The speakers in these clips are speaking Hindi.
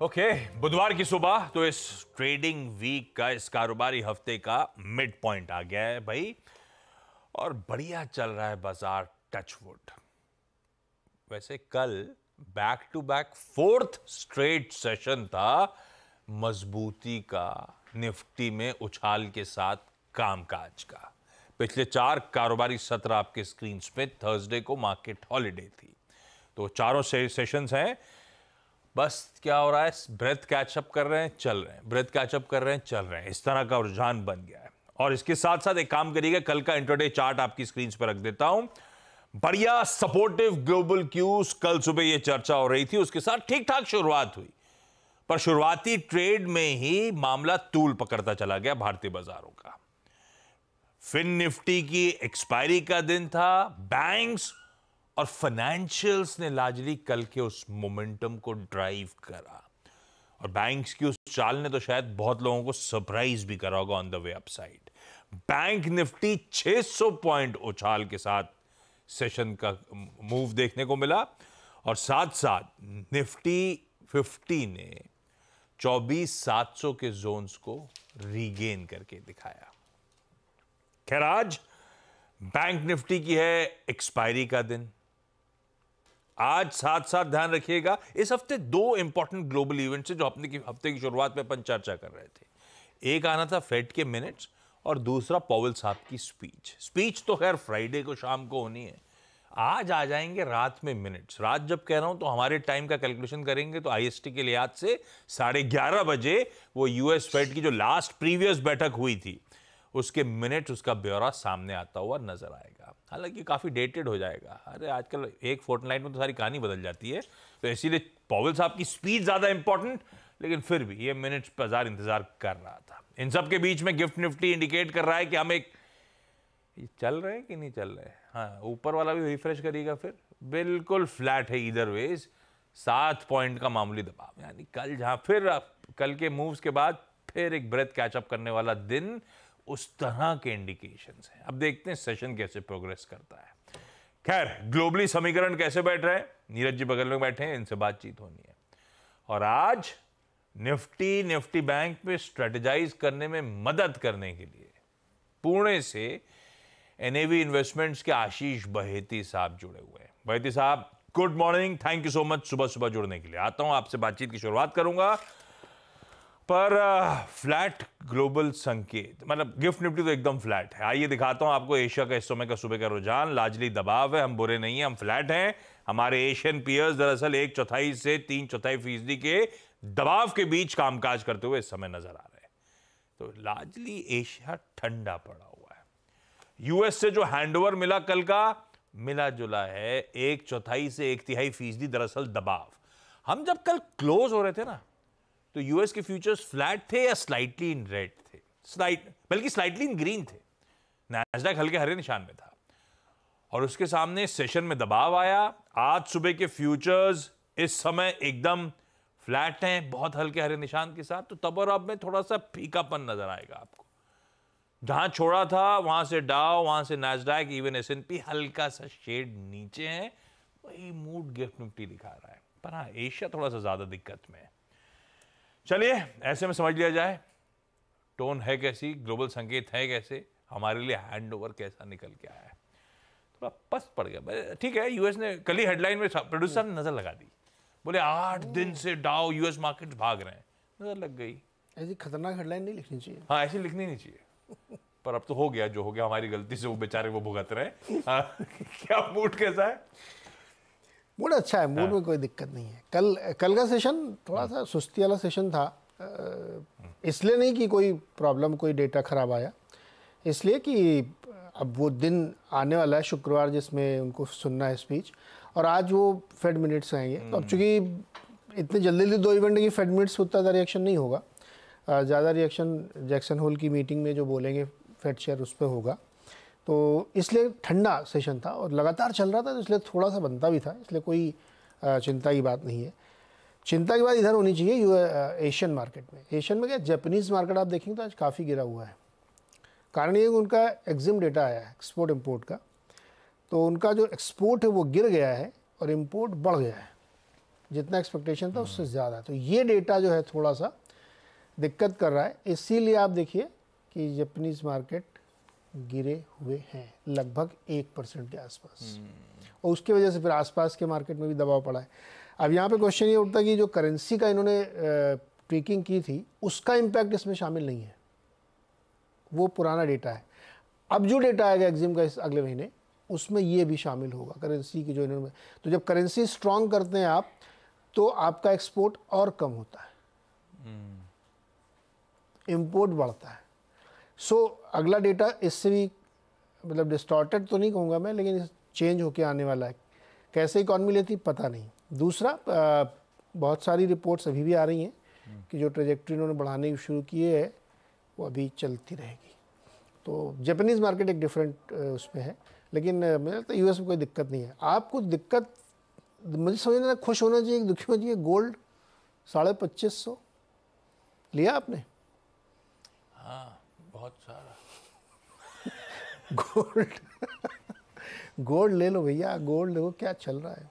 ओके, बुधवार की सुबह तो इस ट्रेडिंग वीक का, इस कारोबारी हफ्ते का मिड पॉइंट आ गया है भाई, और बढ़िया चल रहा है बाजार। टचवुड। वैसे कल back to back fourth straight session था मजबूती का, निफ्टी में उछाल के साथ कामकाज का। पिछले 4 कारोबारी सत्र आपके स्क्रीन पे थर्सडे को मार्केट हॉलिडे थी, तो चारों सेशंस हैं। बस क्या हो रहा है, ब्रेथ कैचअप कर रहे हैं, चल रहे हैं, ब्रेथ कैचअप कर रहे हैं, चल रहे हैं, इस तरह का रुझान बन गया है। और इसके साथ साथ एक काम करिएगा, कल का इंट्राडे चार्ट आपकी स्क्रीन पर रख देता हूं। बढ़िया सपोर्टिव ग्लोबल क्यूज, कल सुबह ये चर्चा हो रही थी, उसके साथ ठीक ठाक शुरुआत हुई, पर शुरुआती ट्रेड में ही मामला तूल पकड़ता चला गया भारतीय बाजारों का। फिन निफ्टी की एक्सपायरी का दिन था, बैंक्स और फाइनेंशियल्स ने लार्जली कल के उस मोमेंटम को ड्राइव करा, और बैंक्स की उस चाल ने तो शायद बहुत लोगों को सरप्राइज भी करा होगा on the way upside. Bank Nifty 600 point उछाल के साथ सेशन का मूव देखने को मिला, और साथ साथ निफ्टी 50 ने 24,700 के जोन्स को रीगेन करके दिखाया। खैर, आज बैंक निफ्टी की है एक्सपायरी का दिन। आज साथ साथ ध्यान रखिएगा, इस हफ्ते 2 इंपॉर्टेंट ग्लोबल इवेंट्स हैं जो हफ्ते की शुरुआत में अपन चर्चा कर रहे थे। एक आना था फेड के मिनट्स, और दूसरा पॉवेल साहब की स्पीच तो खैर फ्राइडे को शाम को होनी है। आज आ जाएंगे रात में मिनट्स। रात जब कह रहा हूं तो हमारे टाइम का कैलकुलेशन करेंगे तो आईएसटी के लिहाज से 11:30 बजे वो यूएस फेड की जो लास्ट प्रीवियस बैठक हुई थी उसके मिनट्स, उसका ब्यौरा सामने आता हुआ नजर आएगा। हालांकि काफ़ी डेटेड हो जाएगा, अरे आजकल एक फोर्टनाइट में तो सारी कहानी बदल जाती है, तो इसीलिए पॉवेल साहब की स्पीच ज़्यादा इंपॉर्टेंट, लेकिन फिर भी ये मिनट्स बाजार इंतजार कर रहा था। इन सब के बीच में गिफ्ट निफ्टी इंडिकेट कर रहा है कि हम एक चल रहे हैं कि नहीं चल रहे। हाँ, ऊपर वाला भी रिफ्रेश करिएगा, फिर बिल्कुल फ्लैट है इधर वेज, 7 पॉइंट का मामूली दबाव। यानी कल जहाँ फिर कल के मूव्स के बाद फिर एक ब्रेथ कैचअप करने वाला दिन, उस तरह के इंडिकेशंस हैं। अब देखते हैं सेशन कैसे प्रोग्रेस करता है। खैर, ग्लोबली समीकरण कैसे बैठ रहे हैं, नीरज जी बगल में बैठे हैं, इनसे बातचीत होनी है। और आज निफ्टी बैंक पे स्ट्रेटेजाइज करने में मदद करने के लिए पुणे से एनएवी इन्वेस्टमेंट्स के आशीष बहेती साहब जुड़े हुए हैं। बहेती साहब, good morning, thank you so much सुबह सुबह जुड़ने के लिए। आता हूं, आपसे बातचीत की शुरुआत करूंगा, पर फ्लैट ग्लोबल संकेत, मतलब गिफ्ट निफ्टी तो एकदम फ्लैट है। आइए दिखाता हूं आपको एशिया का इस समय का सुबह का रुझान। लार्जली दबाव है, हम बुरे नहीं हैं, हम फ्लैट हैं। हमारे एशियन पियर्स दरअसल 1/4 से 3/4% के दबाव के बीच कामकाज करते हुए इस समय नजर आ रहे हैं। तो लार्जली एशिया ठंडा पड़ा हुआ है। यूएस से जो हैंडओवर मिला कल का, मिला जुला है 1/4 से 1/3% दरअसल दबाव। हम जब कल क्लोज हो रहे थे ना, तो यूएस के फ्यूचर्स फ्लैट थे या स्लाइटली इन रेड थे, बल्कि स्लाइटली इन ग्रीन थे। नैस्डैक हल्के हरे निशान में था, और उसके सामने सेशन में दबाव आया। आज सुबह के फ्यूचर्स इस समय एकदम फ्लैट हैं, बहुत हल्के हरे निशान के साथ। तो तब और अब में थोड़ा सा फीकापन नजर आएगा आपको। जहां छोड़ा था वहां से डाउ, वहां से नैस्डैक, इवन एसएनपी हल्का सा शेड नीचे है। वही मूड गिफ्ट निफ्टी दिखा रहा है, पर हाँ, एशिया थोड़ा सा ज्यादा दिक्कत में है। चलिए, ऐसे में समझ लिया जाए टोन है कैसी, ग्लोबल संकेत है कैसे, हमारे लिए हैंडओवर कैसा निकल के आया है। थोड़ा पस्त पड़ गया, ठीक है। यूएस ने कल ही हेडलाइन में प्रोड्यूसर ने नजर लगा दी, बोले 8 दिन से डाउ यूएस मार्केट भाग रहे हैं, नजर लग गई। ऐसी खतरनाक हेडलाइन नहीं लिखनी चाहिए। हाँ, ऐसी लिखनी नहीं चाहिए, पर अब तो हो गया जो हो गया, हमारी गलती से वो बेचारे वो भुगत रहे। क्या मूड कैसा है? मूड अच्छा है, मूड में कोई दिक्कत नहीं है। कल का सेशन थोड़ा सा सुस्ती वाला सेशन था, इसलिए नहीं कि कोई प्रॉब्लम, कोई डेटा खराब आया, इसलिए कि अब वो दिन आने वाला है शुक्रवार जिसमें उनको सुनना है स्पीच, और आज वो फेड मिनट्स आएंगे। तो अब चूँकि इतने जल्दी 2 इवेंट की फेड मिनट्स उतना ज़्यादा रिएक्शन नहीं होगा, ज़्यादा रिएक्शन जैक्सन होल की मीटिंग में जो बोलेंगे फेड शेयर उस पर होगा। तो इसलिए ठंडा सेशन था और लगातार चल रहा था, तो इसलिए थोड़ा सा बनता भी था, इसलिए कोई चिंता की बात नहीं है। चिंता की बात इधर होनी चाहिए एशियन मार्केट में। एशियन में क्या, जापानीज़ मार्केट आप देखेंगे तो आज काफ़ी गिरा हुआ है। कारण ये उनका एक्जिम डेटा आया है एक्सपोर्ट इम्पोर्ट का, तो उनका जो एक्सपोर्ट है वो गिर गया है और इम्पोर्ट बढ़ गया है। जितना एक्सपेक्टेशन था उससे ज़्यादा। तो ये डेटा जो है थोड़ा सा दिक्कत कर रहा है, इसीलिए आप देखिए कि जापानीज़ मार्केट गिरे हुए हैं लगभग 1% के आसपास, और उसकी वजह से फिर आसपास के मार्केट में भी दबाव पड़ा है। अब यहाँ पे क्वेश्चन ये उठता है कि जो करेंसी का इन्होंने ट्वीकिंग की थी उसका इम्पैक्ट इसमें शामिल नहीं है, वो पुराना डेटा है। अब जो डेटा आएगा एक्जिम का इस अगले महीने, उसमें ये भी शामिल होगा करेंसी की जो इन्होंने। तो जब करेंसी स्ट्रांग करते हैं आप, तो आपका एक्सपोर्ट और कम होता है, इंपोर्ट बढ़ता है। सो अगला डेटा इससे भी मतलब डिस्टॉर्टेड तो नहीं कहूँगा मैं, लेकिन चेंज होके आने वाला है। कैसे इकॉनमी लेती पता नहीं। दूसरा, बहुत सारी रिपोर्ट्स अभी भी आ रही हैं कि जो ट्रेजेक्ट्री इन्होंने बढ़ाने शुरू किए है वो अभी चलती रहेगी। तो जापानीज़ मार्केट एक डिफरेंट उसमें है, लेकिन मुझे लगता है यूएस में कोई दिक्कत नहीं है। आपको दिक्कत मुझे समझना, खुश होना चाहिए, दुखी होना चाहिए। गोल्ड 2550 लिया आपने? हाँ, बहुत सारा गोल्ड गोल्ड ले लो भैया, गोल्ड देखो क्या चल रहा है,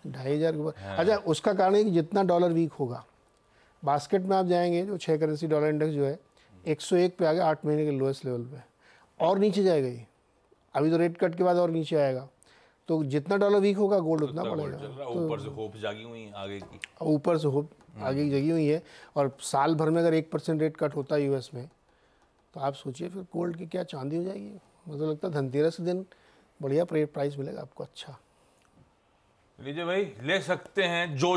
2500 के ऊपर। अच्छा, उसका कारण है कि जितना डॉलर वीक होगा, बास्केट में आप जाएंगे, जो 6 करेंसी डॉलर इंडेक्स जो है 101 पे आ गया, 8 महीने के लोएस्ट लेवल पे, और नीचे जाएगा ये। अभी तो रेट कट के बाद और नीचे आएगा। तो जितना डॉलर वीक होगा गोल्ड उतना बढ़ेगा। ऊपर से होप जागी हुई आगे की, ऊपर से होप आगे की जगी हुई है। और साल भर में अगर 1% रेट कट होता है यूएस में, तो आप सोचिए फिर गोल्ड की क्या चांदी हो जाएगी। मुझे लगता है धनतेरस के दिन बढ़िया प्राइस मिलेगा आपको। अच्छा लीजिए भाई, ले सकते हैं जो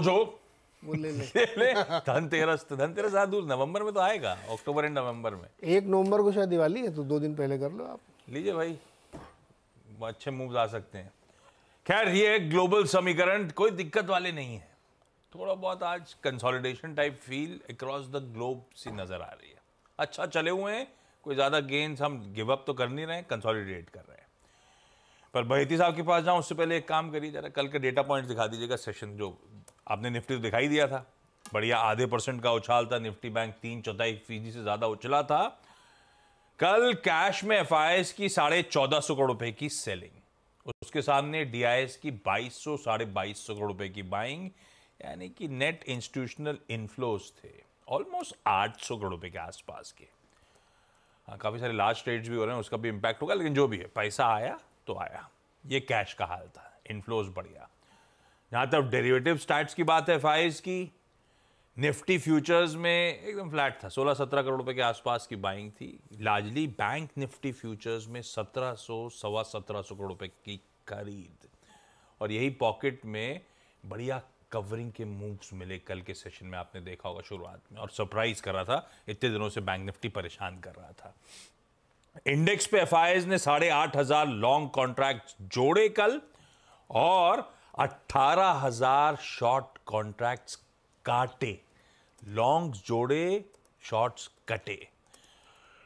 वो ले ले धनतेरस आ दूर, नवंबर में तो आएगा, अक्टूबर एंड नवंबर में। 1 नवंबर को शायद दिवाली है, तो 2 दिन पहले कर लो आप। लीजिए भाई, अच्छे मूव्स आ सकते हैं। खैर, ये ग्लोबल समीकरण कोई दिक्कत वाले नहीं है। थोड़ा बहुत आज consolidation type feel across the globe सी नजर आ रही है। अच्छा चले हुए हैं, कोई ज्यादा गेन्स हम गिव अप तो कर नहीं रहे, कंसोलिडेट कर रहे हैं। पर बहेती साहब के पास जाऊं उससे पहले एक काम करिए, जरा कल के डेटा पॉइंट्स दिखा दीजिएगा। सेशन जो आपने निफ्टी तो दिखाई दिया था, बढ़िया आधे % का उछाल था। निफ्टी बैंक 3/4% से ज्यादा उछला था। कल कैश में एफआईएस की 1450 करोड़ रुपए की सेलिंग, उसके सामने डीआईएस की 2200 2250 करोड़ रुपए की बाइंग, यानी कि नेट इंस्टीट्यूशनल इनफ्लोज थे ऑलमोस्ट 800 करोड़ रुपए के आसपास के। हाँ, काफी सारे लार्ज ट्रेड्स भी हो रहे हैं, उसका भी इंपैक्ट होगा, लेकिन जो भी है पैसा आया तो आया। ये कैश का हाल था, इनफ्लोज बढ़िया। जहां तक डेरिवेटिव स्टैट्स की बात है एफआईएस की, निफ्टी फ्यूचर्स में एकदम फ्लैट था, 16-17 करोड़ रुपए के आसपास की बाइंग थी। लार्जली बैंक निफ्टी फ्यूचर्स में 1700-1750 करोड़ रुपए की खरीद, और यही पॉकेट में बढ़िया कवरिंग के मूव्स मिले कल के सेशन में। आपने देखा होगा शुरुआत में, और सरप्राइज कर रहा था, इतने दिनों से बैंक निफ्टी परेशान कर रहा था। इंडेक्स पे एफआईएस ने 8,500 लॉन्ग कॉन्ट्रैक्ट जोड़े कल, और 18,000 शॉर्ट कॉन्ट्रैक्ट्स काटे। लॉन्ग्स जोड़े, शॉर्ट्स कटे।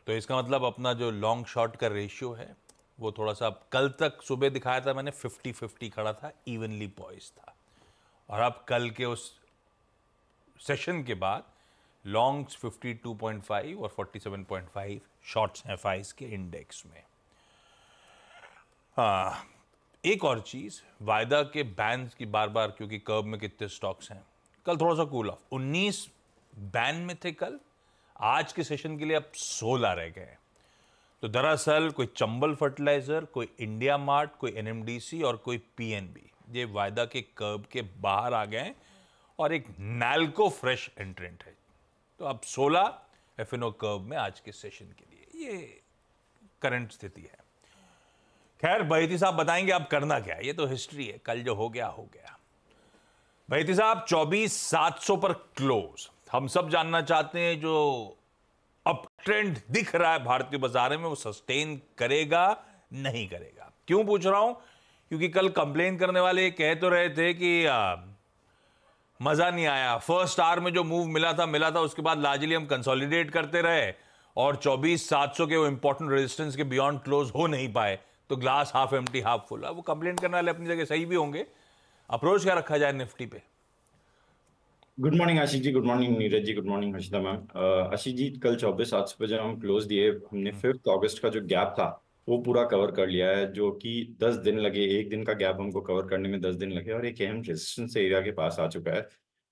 तो इसका मतलब अपना जो लॉन्ग शॉर्ट का रेशियो है वो थोड़ा सा, कल तक सुबह दिखाया था मैंने 50-50 खड़ा था, इवनली पॉइज था। और अब कल के उस सेशन के बाद लॉन्ग्स 52.5 और 47.5 शॉर्ट्स हैं एफआईएस के इंडेक्स में। हाँ, एक और चीज, वायदा के बैन्स की बार बार, क्योंकि कर्व में कितने स्टॉक्स हैं, कल थोड़ा सा कूल ऑफ, 19 बैन में थे कल, आज के सेशन के लिए अब 16 रह गए। तो दरअसल कोई चंबल फर्टिलाइजर, कोई इंडिया मार्ट, कोई एनएमडीसी और कोई पीएनबी, ये वायदा के कर्व के बाहर आ गए, और एक नैल्को फ्रेश एंट्रेंट है। तो अब 16 एफएनओ कर्व में आज के सेशन के लिए, ये करंट स्थिति है। खैर, बहेती साहब बताएंगे आप करना क्या है, ये तो हिस्ट्री है, कल जो हो गया हो गया। बहेती साहब 24,700 पर क्लोज। हम सब जानना चाहते हैं जो अप ट्रेंड दिख रहा है भारतीय बाजार में, वो सस्टेन करेगा नहीं करेगा। क्यों पूछ रहा हूं, क्योंकि कल कंप्लेन करने वाले कह तो रहे थे कि मजा नहीं आया, फर्स्ट आवर में जो मूव मिला था, उसके बाद लार्जली हम कंसोलिडेट करते रहे, और 24,700 के वो इंपॉर्टेंट रेजिस्टेंस के बियॉन्ड क्लोज हो नहीं पाए, तो glass half empty half full. वो कंप्लेन करने वाले अपनी जगह सही भी होंगे। अप्रोच क्या रखा जाए निफ्टी पे? Good morning Ashish ji, good morning Neeraj ji, good morning Harshita ma'am. Ashish ji, कल 24,700 पे जब हम क्लोज दिए, हमने 5 अगस्त का जो गैप था वो पूरा कवर कर लिया है, जो कि 10 दिन लगे। एक दिन का गैप हमको कवर करने में 10 दिन लगे, और एक अहम रेजिस्टेंस एरिया के पास आ चुका है।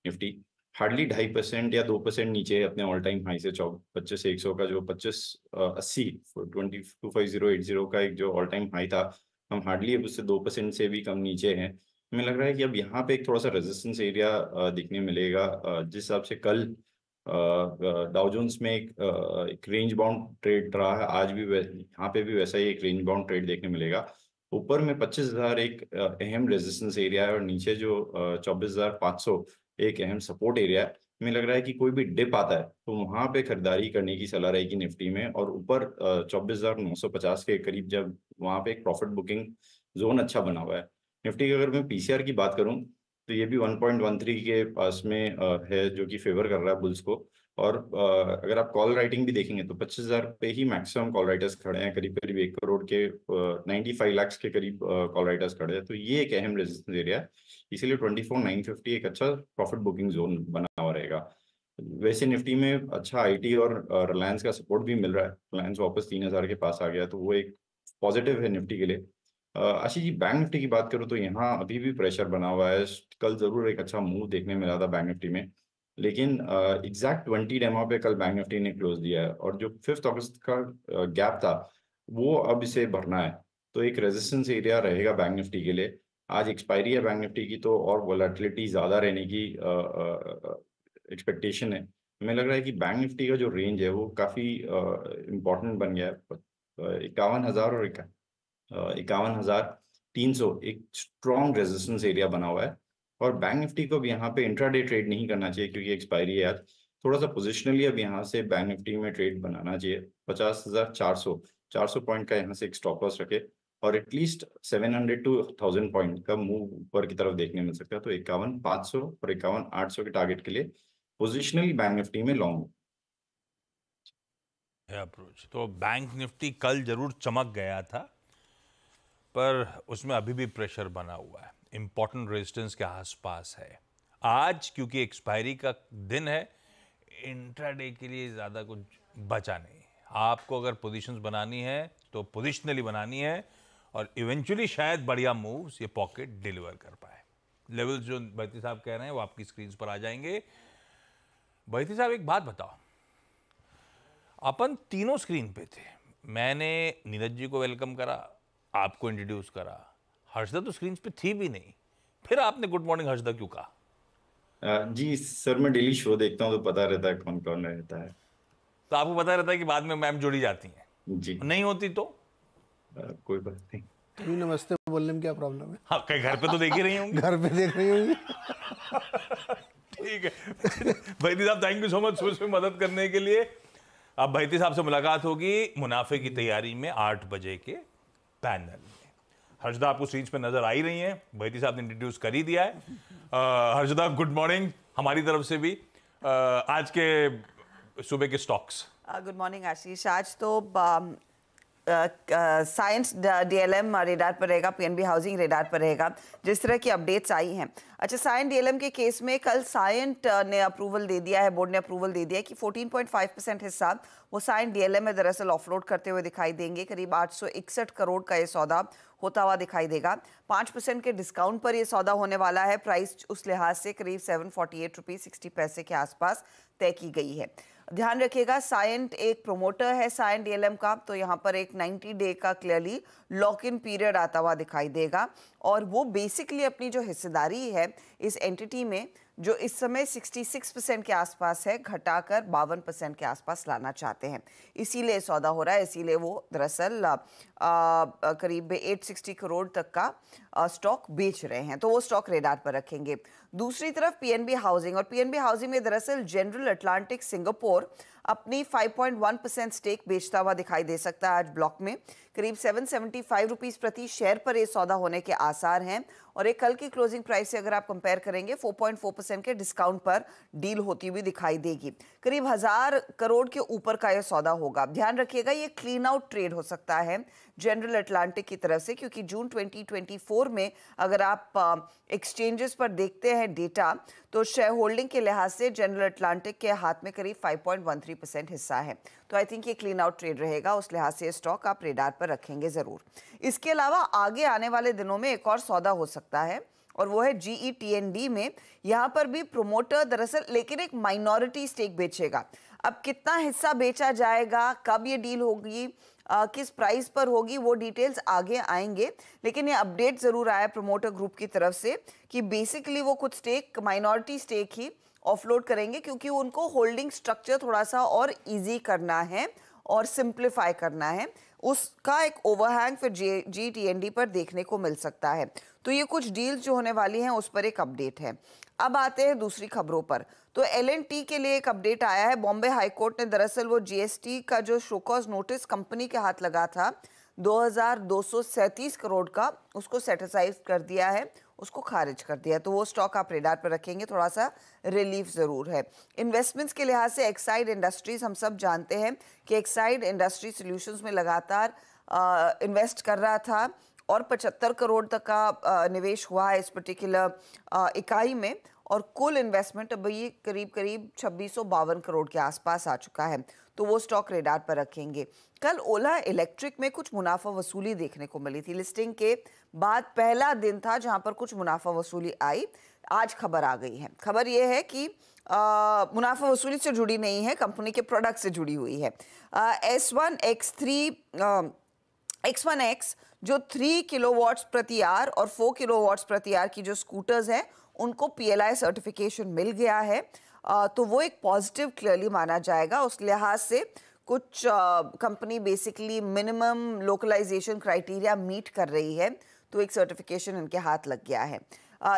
निफ्टी हार्डली 2.5% या 2% नीचे है अपने ऑल टाइम हाई से 25,100 का जो 25,80 225080 का एक जो ऑल टाइम हाई था, हम हार्डली अब उससे 2% से भी कम नीचे हैं। हमें लग रहा है कि अब यहाँ पे एक थोड़ा सा रेजिस्टेंस एरिया दिखने मिलेगा, जिस हिसाब से कल डाउ जोन्स में एक रेंज बाउंड ट्रेड रहा है, आज भी यहाँ पे भी वैसा ही एक रेंज बाउंड ट्रेड देखने मिलेगा। ऊपर में 25,000 एक अहम रेजिस्टेंस एरिया है और नीचे जो 24,500 एक अहम सपोर्ट एरिया है। हमें लग रहा है कि कोई भी डिप आता है तो वहां पे खरीदारी करने की सलाह रहेगी निफ्टी में, और ऊपर 24,950 के करीब जब वहां पे एक प्रॉफिट बुकिंग जोन अच्छा बना हुआ है। निफ्टी की अगर मैं पीसीआर की बात करूं तो ये भी 1.13 के पास में है, जो कि फेवर कर रहा है बुल्स को। और अगर आप कॉल राइटिंग भी देखेंगे तो 25,000 पे ही मैक्सिमम कॉल राइटर्स खड़े हैं, करीब करीब 1 करोड़ के 95 लाख के करीब कॉल राइटर्स खड़े हैं। तो ये एक अहम रेजिस्टेंस एरिया है, इसीलिए 24,950 एक अच्छा प्रॉफिट बुकिंग जोन बना हुआ रहेगा। वैसे निफ्टी में अच्छा आईटी और रिलायंस का सपोर्ट भी मिल रहा है, रिलायंस वापस 3,000 के पास आ गया, तो वो एक पॉजिटिव है निफ्टी के लिए। आशीष जी, बैंक निफ्टी की बात करूँ तो यहाँ अभी भी प्रेशर बना हुआ है। कल जरूर एक अच्छा मूव देखने मिला था बैंक निफ्टी में, लेकिन एग्जैक्ट 20 डेमा पे कल बैंक निफ्टी ने क्लोज दिया है, और जो 5 अगस्त का गैप था वो अब इसे भरना है। तो एक रेजिस्टेंस एरिया रहेगा बैंक निफ्टी के लिए। आज एक्सपायरी है बैंक निफ्टी की, तो और वोलेटिलिटी ज़्यादा रहने की एक्सपेक्टेशन है। हमें लग रहा है कि बैंक निफ्टी का जो रेंज है वो काफ़ी इम्पोर्टेंट बन गया है। 51,000 और 51,300 एक स्ट्रॉन्ग रेजिस्टेंस एरिया बना हुआ है। और बैंक निफ्टी को अब यहाँ पे इंट्राडे ट्रेड नहीं करना चाहिए क्योंकि एक्सपायरी है आज। थोड़ा सा पोजिशनली अब यहाँ से बैंक निफ्टी में ट्रेड बनाना चाहिए। 50,400 पॉइंट का यहाँ से एक स्टॉप लॉस रखे, और एटलीस्ट 700 टू 1,000 पॉइंट का मूव ऊपर की तरफ देखने मिल सकता है। तो 51,500 और 51,800 के टारगेट के लिए पोजिशनली बैंक निफ्टी में लॉन्ग अप्रोच। तो बैंक निफ्टी कल जरूर चमक गया था, पर उसमें अभी भी प्रेशर बना हुआ है, इंपॉर्टेंट रेजिस्टेंस के आसपास है। आज क्योंकि एक्सपायरी का दिन है, इंट्राडे के लिए ज़्यादा कुछ बचा नहीं। आपको अगर पोजीशंस बनानी है तो पोजिशनली बनानी है, और इवेंचुअली शायद बढ़िया मूव्स ये पॉकेट डिलीवर कर पाए। लेवल्स जो बैती साहब कह रहे हैं वो आपकी स्क्रीन पर आ जाएंगे। बैती साहब, एक बात बताओ, अपन तीनों स्क्रीन पे थे, मैंने नीरज जी को वेलकम करा, आपको इंट्रोड्यूस करा, हर्षदा तो स्क्रीन पे थी भी नहीं, फिर आपने गुड मॉर्निंग हर्षदा क्यों कहा? जी सर, मैं डेली शो देखता हूँ तो पता रहता है कौन कौन रहता है। तो आपको पता रहता है कि बाद में मैम जोड़ी जाती हैं, जी नहीं होती तो? कोई बात नहीं। तो नमस्ते बोलने में क्या प्रॉब्लम है? हाँ, कहीं घर पे तो देख ही रही होंगी। घर पे देख रही होंगी। ठीक है बैती साहब, थैंक यू सो मच सुबह सुबह मदद करने के लिए। अब बैती साहब से मुलाकात होगी मुनाफे की तैयारी में 8 बजे के पैनल में। हर्षदा आपको स्क्रीन पे नजर आ ही रही हैं, बैती साहब ने इंट्रोड्यूस कर ही दिया है। हर्षदा, गुड मॉर्निंग हमारी तरफ से भी। आज के सुबह के स्टॉक्स। गुड मॉर्निंग आशीष। आज तो साइंस डीएलएम रेडार पर रहेगा, पीएनबी हाउसिंग रेडार पर रहेगा, जिस तरह की अपडेट्स आई हैं। अच्छा, साइंट डीएलएम के केस में कल साइंट ने अप्रूवल दे दिया है, बोर्ड ने अप्रूवल दे दिया है कि 14.5% हिस्सा वो साइंट डीएलएम में दरअसल ऑफलोड करते हुए दिखाई देंगे। करीब 861 करोड़ का ये सौदा होता हुआ दिखाई देगा। 5% के डिस्काउंट पर यह सौदा होने वाला है। प्राइस उस लिहाज से करीब 748 रुपये 60 पैसे के आसपास तय की गई है। ध्यान रखिएगा, साइंट एक प्रोमोटर है साइंट डीएलएम का, तो यहाँ पर एक 90 डे का क्लियरली लॉक इन पीरियड आता हुआ दिखाई देगा, और वो बेसिकली अपनी जो हिस्सेदारी है इस एंटिटी में, जो इस समय 66% के आसपास है, घटाकर 52% के आसपास लाना चाहते हैं। इसीलिए सौदा हो रहा है, इसीलिए वो दरअसल करीब 860 करोड़ तक का स्टॉक बेच रहे हैं, तो वो स्टॉक रेडार पर रखेंगे। दूसरी तरफ पीएनबी हाउसिंग, और पीएनबी हाउसिंग में दरअसल जनरल अटलांटिक सिंगापुर अपनी 5.1% स्टेक बेचता हुआ दिखाई दे सकता है। आज ब्लॉक में करीब 775 रुपीस प्रति शेयर पर यह सौदा होने के आसार हैं, और एक कल की क्लोजिंग प्राइस से अगर आप कंपेयर करेंगे 4.4% के डिस्काउंट पर डील होती हुई दिखाई देगी। करीब 1000 करोड़ के ऊपर का यह सौदा होगा। ध्यान रखिएगा, ये क्लीन आउट ट्रेड हो सकता है जनरल अटलांटिक की तरफ से, क्योंकि जून 2024 में अगर आप एक्सचेंजेस पर देखते हैं डेटा, तो शेयर होल्डिंग के लिहाज से जनरल अटलांटिक के हाथ में करीब 5.13% हिस्सा है। तो आई थिंक ये क्लीन आउट ट्रेड रहेगा, उस लिहाज से स्टॉक आप रेडार पर रखेंगे जरूर। इसके अलावा आगे आने वाले दिनों में एक और सौदा हो सकता है, और वो है GETND में। यहाँ पर भी प्रोमोटर दरअसल लेकिन एक माइनॉरिटी स्टेक बेचेगा। अब कितना हिस्सा बेचा जाएगा, कब ये डील होगी, किस प्राइस पर होगी, वो डिटेल्स आगे आएंगे। लेकिन ये अपडेट जरूर आया प्रमोटर ग्रुप की तरफ से कि बेसिकली वो कुछ स्टेक, माइनॉरिटी स्टेक ही ऑफलोड करेंगे, क्योंकि उनको होल्डिंग स्ट्रक्चर थोड़ा सा और इजी करना है और सिंप्लीफाई करना है। उसका एक ओवरहैंग फिर GETND पर देखने को मिल सकता है। तो ये कुछ डील्स जो होने वाली हैं उस पर एक अपडेट है। अब आते हैं दूसरी खबरों पर। तो L&T के लिए एक अपडेट आया है। बॉम्बे हाई कोर्ट ने दरअसल वो GST का जो शोकॉज नोटिस कंपनी के हाथ लगा था 2237 करोड़ का, उसको सेटिसाइज कर दिया है, उसको खारिज कर दिया। तो वो स्टॉक आप रेडार पर रखेंगे, थोड़ा सा रिलीफ जरूर है। इन्वेस्टमेंट्स के लिहाज से एक्साइड इंडस्ट्रीज, हम सब जानते हैं कि एक्साइड इंडस्ट्री सॉल्यूशंस में लगातार इन्वेस्ट कर रहा था और 75 करोड़ तक का निवेश हुआ है इस पर्टिकुलर इकाई में, और कुल इन्वेस्टमेंट अभी करीब 2652 करोड़ के आसपास आ चुका है। तो वो स्टॉक रेडार पर रखेंगे। कल ओला इलेक्ट्रिक में कुछ मुनाफा वसूली देखने को मिली थी। लिस्टिंग के बाद पहला दिन था जहां पर कुछ मुनाफा वसूली आई। आज खबर आ गई है। खबर यह है कि मुनाफा वसूली से जुड़ी नहीं है, कंपनी के प्रोडक्ट से जुड़ी हुई है। X1X जो 3 किलोवाट्स प्रति आवर और 4 किलोवाट्स प्रति आवर की जो स्कूटर्स हैं उनको PLI सर्टिफिकेशन मिल गया है। तो वो एक पॉजिटिव क्लियरली माना जाएगा। उस लिहाज से कुछ company basically minimum localisation criteria meet कर रही है, तो एक सर्टिफिकेशन इनके हाथ लग गया है।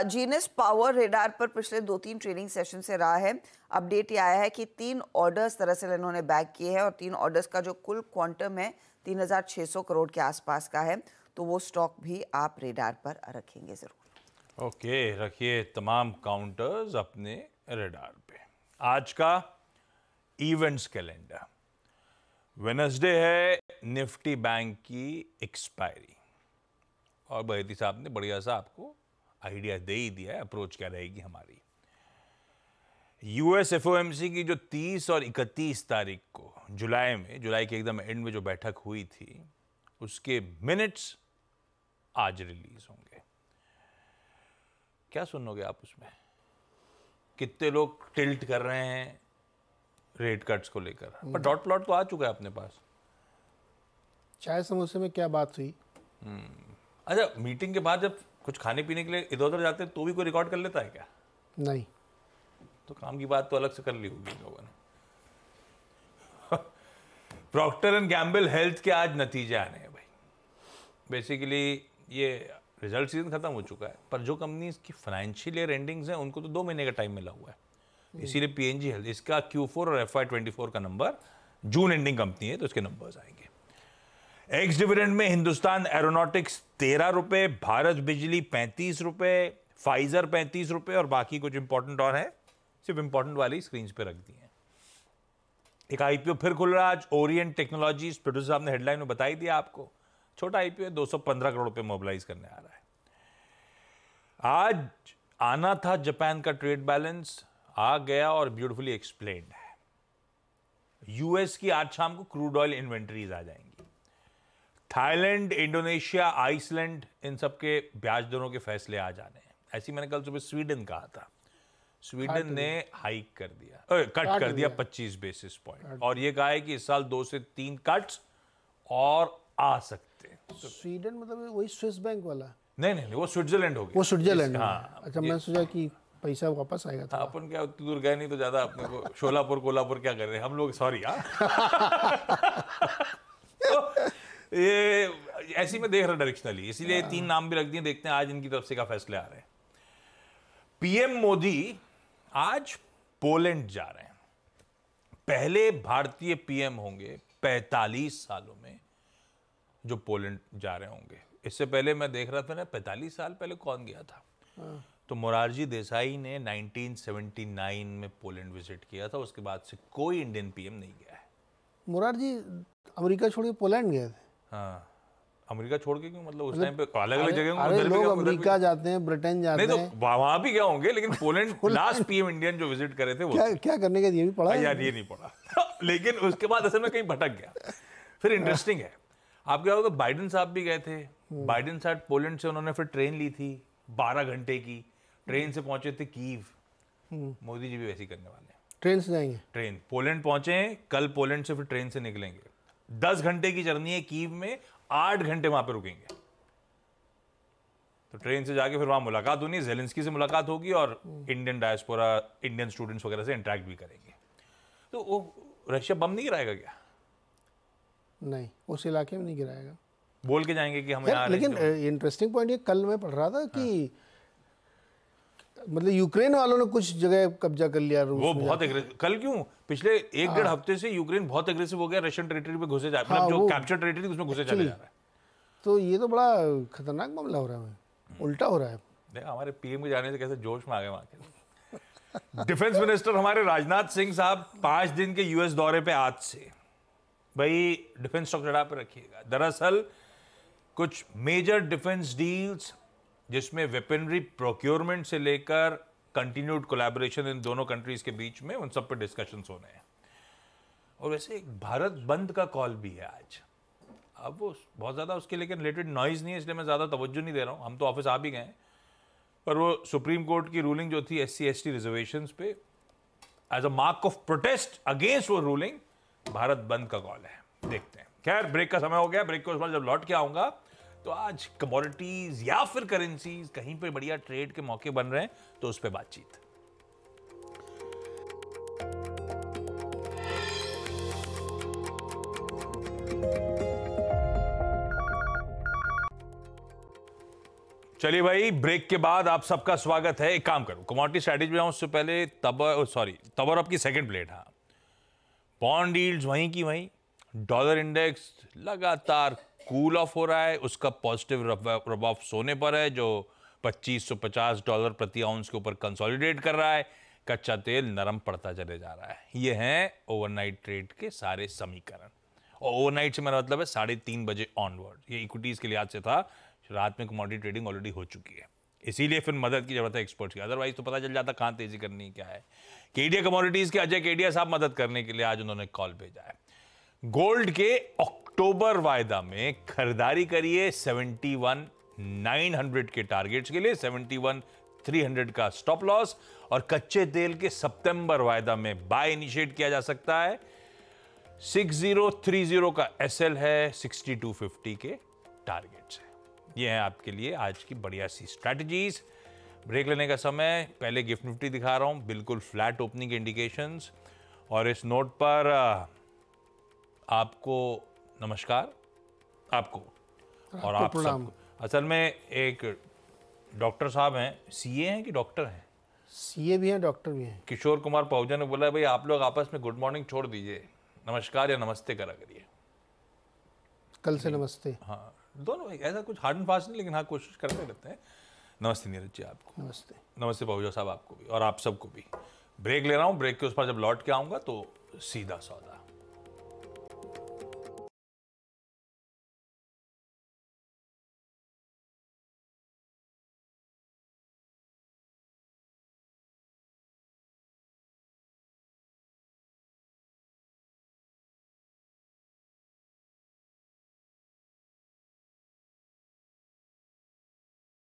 जीनस पावर रेडार पर पिछले 2-3 ट्रेनिंग सेशन से रहा है। अपडेट ये आया है कि 3 ऑर्डर्स दरअसल इन्होंने बैक किए हैं और 3 ऑर्डर्स का जो कुल क्वांटम है 3600 करोड़ के आसपास का है। तो वो स्टॉक भी आप रेडार पर रखेंगे जरूर। ओके, रखिए तमाम काउंटर्स अपने रेडार पे। आज का इवेंट्स कैलेंडर, वेडनेसडे है निफ्टी बैंक की एक्सपायरी, और बहेती साहब ने बढ़िया सा आपको आइडिया दे ही दिया है अप्रोच क्या रहेगी हमारी। US FOMC की जो 30 और 31 तारीख को जुलाई के एकदम एंड में जो बैठक हुई थी, उसके मिनट्स आज रिलीज होंगे। क्या सुनोगे आप उसमें? कितने लोग टिल्ट कर रहे हैं रेट कट्स को लेकर, पर डॉट प्लॉट तो आ चुका है अपने पास। चाय समोसे में क्या बात हुई? अच्छा, मीटिंग के बाद जब कुछ खाने पीने के लिए इधर उधर जाते हैं तो भी कोई रिकॉर्ड कर लेता है क्या? नहीं। तो काम की बात तो अलग से कर ली होगी लोगों ने। प्रॉक्टर एंड गैम्बल हेल्थ के आज नतीजे आने हैं भाई। बेसिकली ये रिजल्ट सीजन खत्म हो चुका है, पर जो कंपनीज की फाइनेंशियल ईयर एंडिंग्स हैं उनको तो 2 महीने का टाइम मिला हुआ है। इसीलिए PNG हेल्थ, इसका Q4 और FY24 का नंबर, जून एंडिंग कंपनी है तो इसके नंबर्स आएंगे। एक्स डिविडेंड में हिंदुस्तान एरोनॉटिक्स 13 रुपए, भारत बिजली 35 रुपए, फाइजर 35 रुपए, और बाकी कुछ इंपॉर्टेंट और है, सिर्फ इंपॉर्टेंट वाली स्क्रीन पे रख दी है। एक IPO फिर खुल रहा है आज, ओरिएंट टेक्नोलॉजीज, प्रोड्यूसर साहब ने हेडलाइन में बता ही दिया आपको। छोटा IPO है, 215 करोड़ रुपए मोबिलाइज करने आ रहा है। आज आना था जापान का ट्रेड बैलेंस, आ गया और ब्यूटीफुली एक्सप्लेन्ड है। US की आज शाम को क्रूड ऑयल इन्वेंटरीज आ जाएंगी। थाईलैंड, इंडोनेशिया, आइसलैंड, इन सब के ब्याज दरों के फैसले आ जाने हैं। ऐसी मैंने कल सुबह स्वीडन कहा था, स्वीडन ने हाइक कर दिया, कट कर दिया 25 बेसिस पॉइंट, और ये कहा है कि इस साल 2 से 3 कट्स और आ सकते हैं। स्वीडन मतलब वही स्विस बैंक वाला? नहीं, वो स्विट्जरलैंड हो गया। वो स्विट्जरलैंड। हाँ, अच्छा, मैं सोचा कि पैसा वापस आएगा था। अपन क्या उतनी दूर गए नहीं तो ज्यादा अपने को शोलापुर कोल्हापुर क्या कर रहे हैं हम लोग, सॉरी यार। तो ये ऐसी में देख रहा डायरेक्शनली, इसीलिए 3 नाम भी रख दिए, देखते हैं आज इनकी तरफ से क्या फैसले आ रहे हैं। PM मोदी आज पोलैंड जा रहे हैं, पहले भारतीय PM होंगे 45 सालों में जो पोलैंड जा रहे होंगे। इससे पहले मैं देख रहा था ना, 45 साल पहले कौन गया था, तो मोरारजी देसाई ने 1979 में पोलैंड विजिट किया था। उसके बाद से कोई इंडियन PM नहीं गया है। मोरारजी अमेरिका छोड़ के पोलैंड गए थे? हाँ, अमेरिका छोड़ के क्यों, मतलब उस टाइम पे अलग अलग जगह अरे लोग अमेरिका जाते हैं, ब्रिटेन जाते हैं। नहीं तो वहां भी गए होंगे, लेकिन पोलैंड लास्ट PM इंडियन जो विजिट करे थे वो क्या करने का, ये भी पढ़ा यार, ये नहीं पढ़ा। लेकिन उसके बाद असल में कहीं भटक गया। फिर इंटरेस्टिंग है, आप क्या होगा, बाइडेन साहब भी गए थे। बाइडेन साहब पोलैंड से उन्होंने फिर ट्रेन ली थी 12 घंटे की ट्रेन से पहुंचे थे कीव। मोदी जी भी वैसे ही करने वाले हैं। ट्रेन से जाएंगे? ट्रेन पोलैंड पहुंचे हैं, कल पोलैंड से फिर ट्रेन से निकलेंगे। 10 घंटे की जर्नी है कीव में, 8 घंटे वहां पे रुकेंगे। तो ट्रेन से जाके फिर वहां मुलाकात होनी है, जेलेंस्की से मुलाकात होगी और इंडियन डायस्पोरा, इंडियन स्टूडेंट्स वगैरह से इंटरेक्ट भी करेंगे। तो वो रशिया बम नहीं गिराएगा क्या? नहीं, उस इलाके में नहीं गिराएगा। बोल के जाएंगे कि हम यहाँ। लेकिन इंटरेस्टिंग पॉइंट ये, कल मैं पढ़ रहा था कि मतलब यूक्रेन वालों ने कुछ जगह कब्जा कर लिया रूस वो में बहुत कल क्यों, पिछले 1-1.5 हफ्ते से यूक्रेन बहुत एग्रेसिव हो गया, रशियन टेरिटरी पे घुसे जा रहा है, मतलब जो कैप्चर टेरिटरी उसमें घुसे चले जा रहा है। तो ये तो बड़ा खतरनाक मामला हो रहा है, उल्टा हो रहा है। देखा हमारे पीएम के जाने से कैसे जोश में आ गए वहां के। डिफेंस मिनिस्टर हमारे राजनाथ सिंह साहब 5 दिन के यूएस दौरे पे आज से। भाई डिफेंस स्टॉक चढ़ा पे रखिएगा। दरअसल कुछ मेजर डिफेंस डील्स जिसमें वेपनरी प्रोक्योरमेंट से लेकर कंटिन्यूड कोलैबोरेशन इन दोनों कंट्रीज के बीच में, उन सब पे डिस्कशंस होने हैं। और वैसे एक भारत बंद का कॉल भी है आज। अब वो बहुत ज़्यादा उसके लेकिन रिलेटेड नॉइज़ नहीं है, इसलिए मैं ज़्यादा तवज्जो नहीं दे रहा हूँ। हम तो ऑफिस आ भी गए, पर वो सुप्रीम कोर्ट की रूलिंग जो थी SC/ST रिजर्वेशंस पे, as a mark of protest against वो रूलिंग, भारत बंद का कॉल है। देखते हैं। खैर, ब्रेक का समय हो गया। ब्रेक के बाद जब लौट के आऊँगा तो आज कमोडिटीज या फिर करेंसीज कहीं पे बढ़िया ट्रेड के मौके बन रहे हैं, तो उस पर बातचीत। चलिए भाई, ब्रेक के बाद आप सबका स्वागत है। एक काम करो, कमोडिटी स्ट्रैटेजी में जाऊं उससे पहले तबर अप की सेकंड प्लेट। हाँ, बॉन्ड यील्ड्स वहीं की वहीं, डॉलर इंडेक्स लगातार कूल ऑफ हो रहा है, उसका पॉजिटिव रब ऑफ सोने पर है जो $2550 प्रति आउंस के ऊपर कंसोलिडेट कर रहा है। कच्चा तेल नरम पड़ता चले जा रहा है। ये हैं ओवरनाइट ट्रेड के सारे समीकरण। और ओवरनाइट से मेरा मतलब है 3:30 बजे ऑनवर्ड। ये इक्विटीज के लिहाज से था, रात में कमोडिटी ट्रेडिंग ऑलरेडी हो चुकी है, इसीलिए फिर मदद की जरूरत है एक्सपर्ट्स की। अदरवाइज तो पता चल जाता कहाँ तेजी करनी क्या है। केडिया कमोडिटीज के अजय केडिया साहब मदद करने के लिए आज उन्होंने कॉल भेजा है। गोल्ड के अक्टूबर वायदा में खरीदारी करिए 71,900 के टारगेट्स के लिए, 71,300 का स्टॉप लॉस। और कच्चे तेल के सितंबर वायदा में बाय इनिशिएट किया जा सकता है। 6030 का SL है, 6250 के टारगेट्स है। ये है आपके लिए आज की बढ़िया सी स्ट्रैटेजीज। ब्रेक लेने का समय, पहले गिफ्ट निफ्टी दिखा रहा हूं, बिल्कुल फ्लैट ओपनिंग के इंडिकेशंस। और इस नोट पर आपको नमस्कार, आपको और आप सबको। असल में एक डॉक्टर साहब हैं, CA हैं कि डॉक्टर हैं? CA भी हैं, डॉक्टर भी हैं। किशोर कुमार पहुजा ने बोला, भाई आप लोग आपस में गुड मॉर्निंग छोड़ दीजिए, नमस्कार या नमस्ते करा करिए। कल से नमस्ते। हाँ, दोनों ऐसा कुछ हार्ड एंड फास्ट नहीं, लेकिन हाँ कोशिश करते रहते हैं। नमस्ते नीरज जी आपको। नमस्ते। नमस्ते पहुजा साहब आपको भी, और आप सबको भी। ब्रेक ले रहा हूँ, ब्रेक के उस पर जब लौट के आऊँगा तो सीधा सौदा।